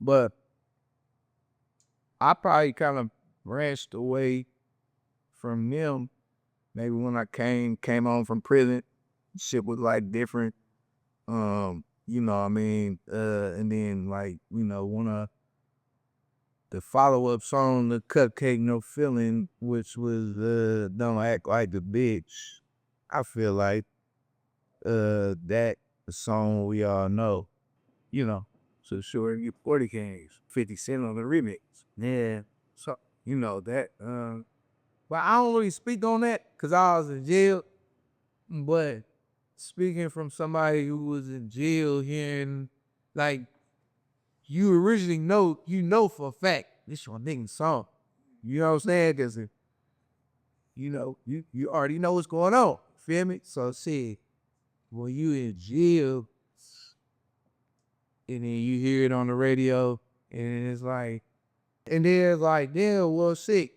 But I probably kind of branched away from them. Maybe when I came home from prison, shit was like different. You know what I mean? And then like, one of the follow-up song, The Cupcake No Feeling, which was Don't Act Like a Bitch. I feel like that the song we all know, you know. So sure you 40 Kings, 50 Cent on the remix. Yeah. So that but I don't really speak on that because I was in jail. But speaking from somebody who was in jail, hearing like you originally know for a fact this your nigga song. You know what I'm saying? Because you already know what's going on. Feel me? So see, when you in jail and then you hear it on the radio and it's like, and then it's like, damn, well, sick.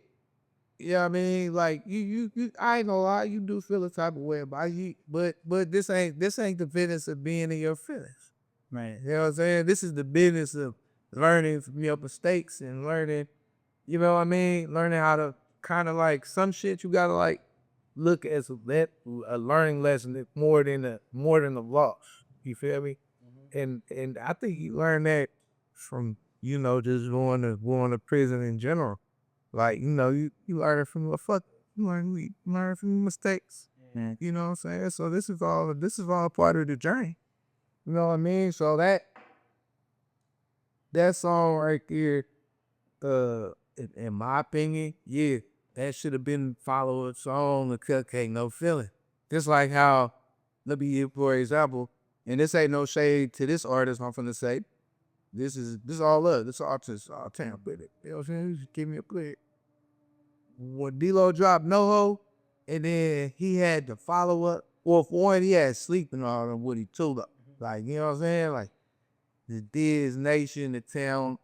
You know what I mean? Like I ain't gonna lie, you do feel a type of way about you, but this ain't the business of being in your feelings. Right. You know what I'm saying? This is the business of learning from your mistakes and learning, you know what I mean? Learning how to kind of like some shit you gotta like look as a learning lesson more than a loss. You feel me? And I think you learn that from just going to prison in general. Like you learn it from you learn from your mistakes. Yeah. You know what I'm saying? So this is all part of the journey. You know what I mean? So that song right there, in my opinion, yeah, that should have been follow-up song, The Cupcake No Feeling. Just like how, let me give for example, and this ain't no shade to this artist, I'm finna say. This is all love. This artist, all town with it. You know what I'm saying? Just give me a click. When D-Lo dropped NoHo, and then he had the follow-up, well, for one, he had Sleep and all of what he told up. Like, you know what I'm saying? Like, the Diz Nation, the town,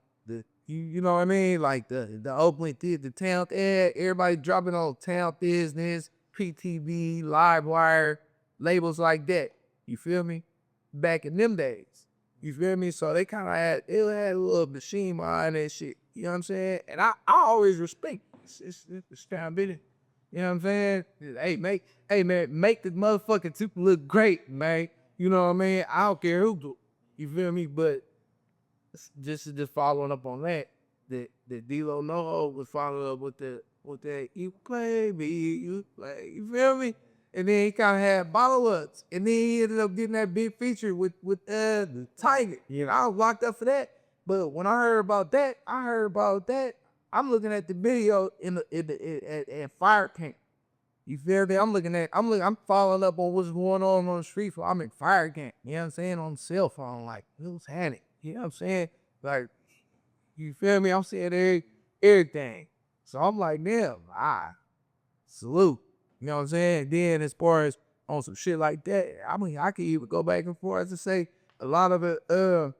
you know what I mean? Like the Oakland the town, everybody dropping on town business, PTV, Livewire, labels like that. You feel me? Back in them days. You feel me? So they kind of had a little machine behind that shit. You know what I'm saying? And I always respect it's town business. You know what I'm saying? Hey man, make the motherfucking super look great, man. You know what I mean? I don't care who do. You feel me? But just following up on that, the D-Lo NoHo was following up with that you play me, you play, you feel me? And then he kind of had follow-ups, and then he ended up getting that big feature with the Tiger. I was locked up for that. But when I heard about that, I'm looking at the video at Fire Camp. You feel me? I'm following up on what's going on the street. I'm in Fire Camp. You know what I'm saying? On the cell phone, like who's had it? You know what I'm saying? Like, you feel me? I'm seeing everything. So I'm like, damn, salute. You know what I'm saying? Then as far as on some shit like that, I mean, I could even go back and forth to say a lot of it, the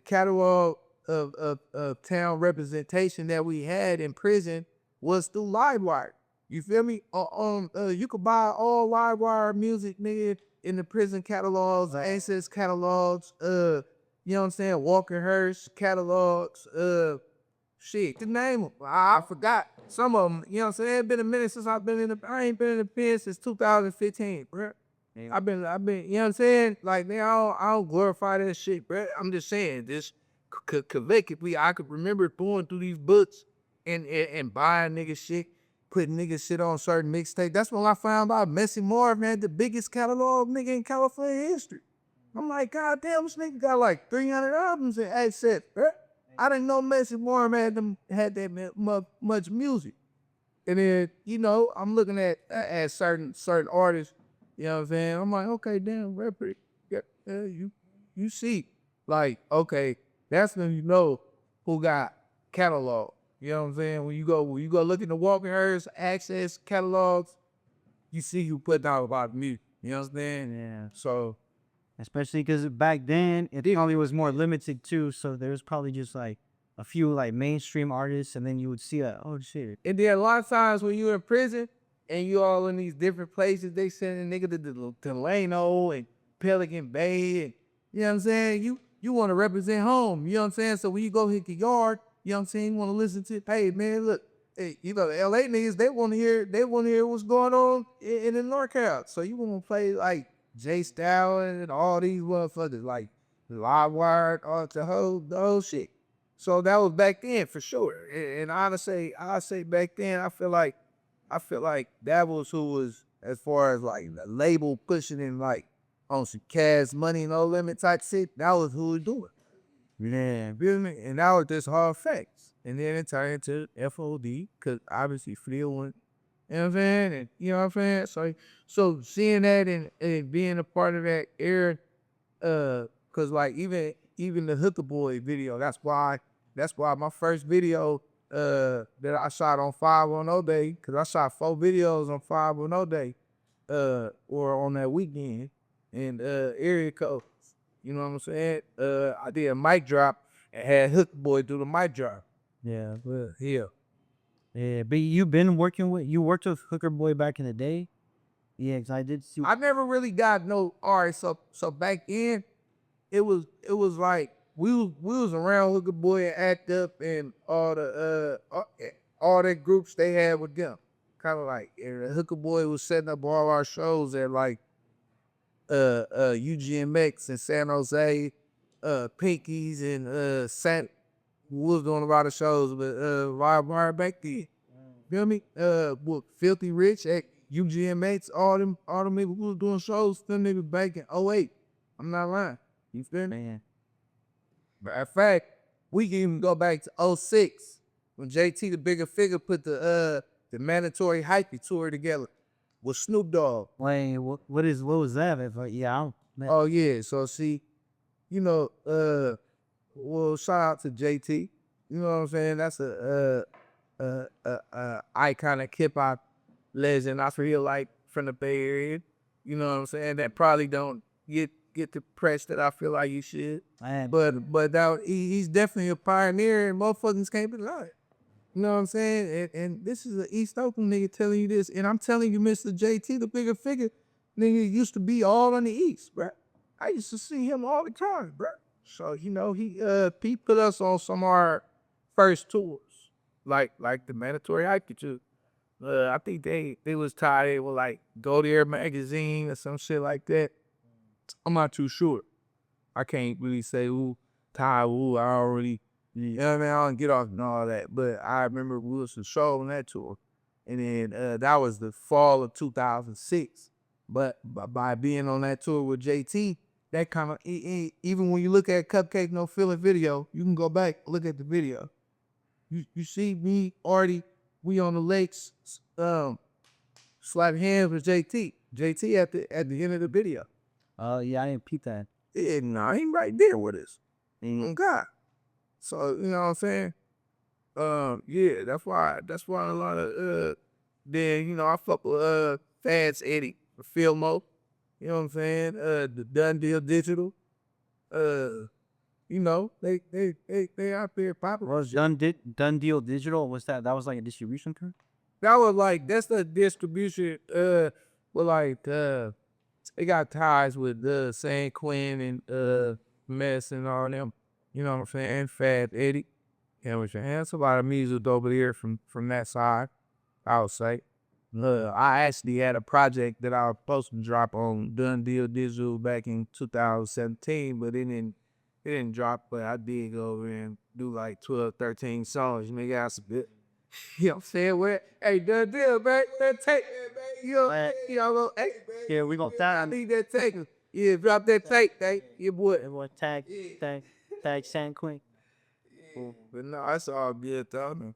catalog of town representation that we had in prison was through Livewire. You feel me? You could buy all Livewire music, nigga, in the prison catalogs, Access catalogs, you know what I'm saying? Walker Hurst catalogs, shit, to name them. I forgot some of them. You know what I'm saying? It's been a minute since I ain't been in the pen since 2015, bro. I've been, you know what I'm saying? Like, man, I don't glorify that shit, bro. I'm just saying, this collectively, I could remember going through these books and buying nigga shit, putting nigga shit on certain mixtapes. That's when I found out Messy Marvin had the biggest catalog nigga in California history. I'm like, God damn, this nigga got like 300 albums in assets, bro. I didn't know Messy Marvin had that much music. And then, I'm looking at certain artists, you know what I'm saying? I'm like, okay, damn, rapper, yeah, you see. Like, okay, that's when you know who got catalog. You know what I'm saying? When you go look in the Walker Hurst Access catalogs, you see who put out about music. You know what I'm saying? Yeah. So Especially because back then it probably was more limited too, so there was probably just like a few like mainstream artists, and then you would see oh shit. And then a lot of times when you're in prison and you all in these different places, they send a nigga to Delano and Pelican Bay, and you know what I'm saying? you want to represent home. You know what I'm saying? So when you go hit the yard, you know what I'm saying, you want to listen to, hey man, look, hey, you know, the LA niggas, they want to hear what's going on in the NorCal. So you want to play like Jay Stalin and all these motherfuckers, like Live Wire, all the whole shit. So that was back then for sure. And honestly, I say back then, I feel like that was who was, as far as like the label pushing in like on some cash money, no limit type shit. That was who was doing. Yeah, feel me? And that was just hard facts. And then it turned into FOD, cause obviously fluent. You know what I'm saying? And you know what I'm saying? So seeing that and being a part of that era, cause like even the Hooker Boy video, that's why my first video that I shot on 510 day, cause I shot 4 videos on 510 day, or on that weekend, and area code. You know what I'm saying? I did a mic drop and had Hooker Boy do the mic drop. Yeah. Well, yeah. Yeah, but you worked with Hooker Boy back in the day? Yeah, 'cause I did see. I never really got no. All right, so back then, it was like we was around Hooker Boy and Act Up and all the groups they had with them. Kind of like Hooker Boy was setting up all our shows at like UGMX in San Jose, Pinkies and we was doing a lot of shows with Live Wire back then. Feel me? With Filthy Rich at UGMX, all them niggas, we was doing shows, them niggas back in '08. I'm not lying. You feel me? Man. Matter of fact, we can even go back to '06 when JT the Bigger Figure put the mandatory hypey tour together with Snoop Dogg. Wait, what was that? Yeah, I don't, man. Oh yeah, so see, you know, well, shout out to JT. You know what I'm saying? That's a iconic hip hop legend. I feel like from the Bay Area. You know what I'm saying? That probably don't get the press that I feel like you should. Man. But that he's definitely a pioneer, and motherfuckers can't be lying. You know what I'm saying? And this is an East Oakland nigga telling you this, and I'm telling you, Mr. JT, the Bigger Figure, nigga used to be all on the East, bruh. I used to see him all the time, bruh. So you know he put us on some of our first tours, like the mandatory hiking too. I think they was tied. They were like Go There magazine or some shit like that. I'm not too sure. I can't really say who Ty who. I already, you know what I mean? I don't get off and all that. But I remember we was a show on that tour. And then that was the fall of 2006. But by being on that tour with JT, that kind of, even when you look at Cupcake No Feeling video, you can go back, look at the video. You see me, Artie, we on the lakes, slapping hands with JT. JT at the end of the video. Yeah, I didn't peep that. Yeah, nah, he right there with us. Oh God. So, you know what I'm saying? Yeah, that's why a lot of then, you know, I fuck with Fans Eddie, Filmo, you know what I'm saying? The Done Deal Digital. You know, they out there popping. Was Done Deal Digital? Was that was like a distribution company? That was like, that's the distribution, with like, they got ties with San Quinn and Mess and all them. You know what I'm saying? And Fat Eddie. You know what I'm saying? That's a lot of music over here from that side, I would say. I actually had a project that I was supposed to drop on Done Deal Digital back in 2017, but it didn't drop. But I did go over and do like 12, 13 songs. You know, got some good. You know what I'm saying? Where, hey, Done Deal, man, that tape, you know, hey, Yeah, we gonna I need that tape. Yeah, drop that tape, hey, your boy. everyone tag San Quinn. But no, it's all good though.